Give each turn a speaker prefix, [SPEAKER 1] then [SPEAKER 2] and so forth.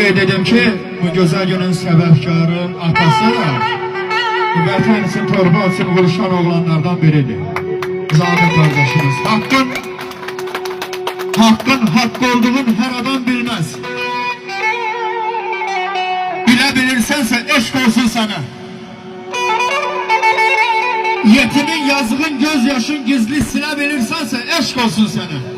[SPEAKER 1] qeyd edim ki, bu gözəl günün səbəbkarın atası da bu vətən üçün, torba üçün vuruşan oğlanlardan biridir. Zalim kardeşimiz. Hakkın hak olduğun her adam bilmez. Bilebilirsense eşk olsun sana. Yetimin, yazığın, gözyaşın gizli silebilirsense eşk olsun sana.